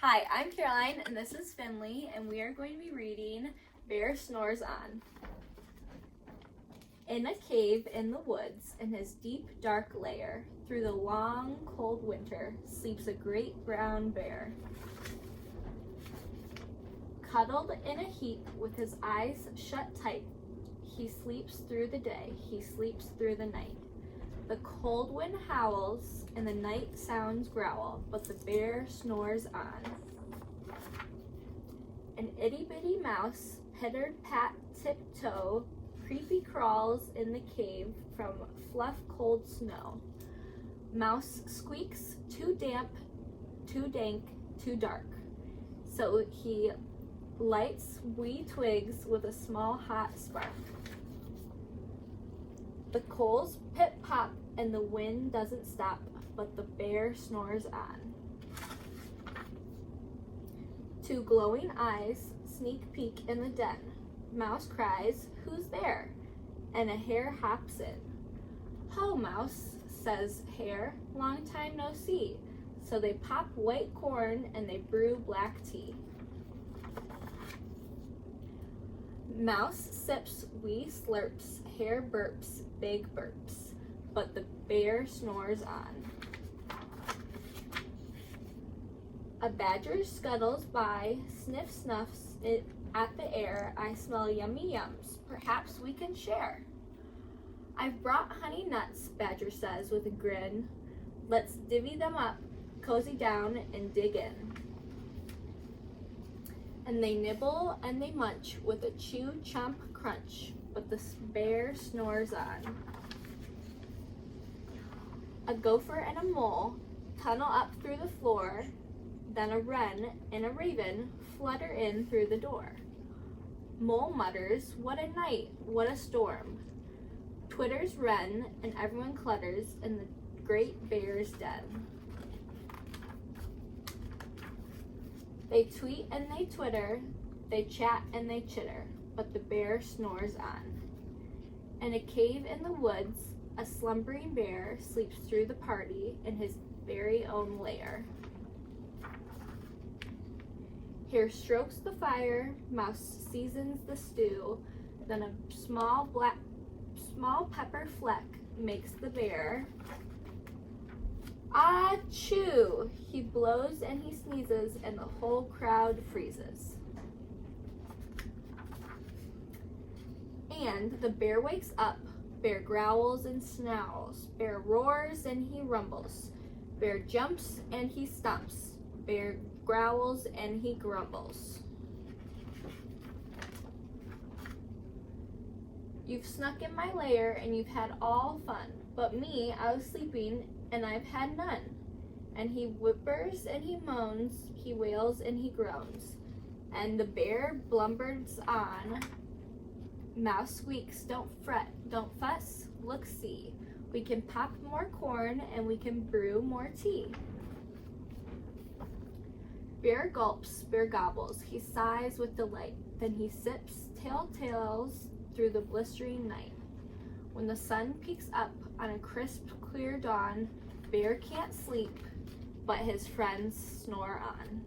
Hi, I'm Caroline, and this is Finley, and we are going to be reading Bear Snores On. In a cave in the woods, in his deep, dark lair, through the long, cold winter, sleeps a great brown bear. Cuddled in a heap with his eyes shut tight, he sleeps through the day, he sleeps through the night. The cold wind howls and the night sounds growl, but the bear snores on. An itty-bitty mouse, pitter-pat tiptoe, creepy crawls in the cave from fluff cold snow. Mouse squeaks, too damp, too dank, too dark. So he lights wee twigs with a small hot spark. The coals pip-pop and the wind doesn't stop, but the bear snores on. Two glowing eyes sneak peek in the den. Mouse cries, "Who's there?" And a hare hops in. "Ho, Mouse," says Hare, "long time no see." So they pop white corn and they brew black tea. Mouse sips wee slurps, Hare burps big burps, but the bear snores on. A badger scuttles by, sniff snuffs it at the air. "I smell yummy yums, perhaps we can share." "I've brought honey nuts," Badger says with a grin. "Let's divvy them up, cozy down and dig in." And they nibble and they munch with a chew chomp crunch, but the bear snores on. A gopher and a mole tunnel up through the floor, then a wren and a raven flutter in through the door. Mole mutters, "What a night, what a storm." Twitters wren and everyone clutters in the great bear's den. They tweet and they twitter, they chat and they chitter, but the bear snores on. In a cave in the woods, a slumbering bear sleeps through the party in his very own lair. Hare strokes the fire, Mouse seasons the stew, then a small pepper fleck makes the bear achoo! He blows and he sneezes and the whole crowd freezes. And the bear wakes up, bear growls and snarls, bear roars and he rumbles, bear jumps and he stomps, bear growls and he grumbles. You've snuck in my lair and you've had all fun, but me, I was sleeping and I've had none. And he whimpers and he moans, he wails and he groans. And the bear blubbers on. Mouse squeaks, "Don't fret, don't fuss, look see. We can pop more corn and we can brew more tea." Bear gulps, bear gobbles, he sighs with delight. Then he sips telltales through the blistering night. When the sun peeks up on a crisp, clear dawn, bear can't sleep, but his friends snore on.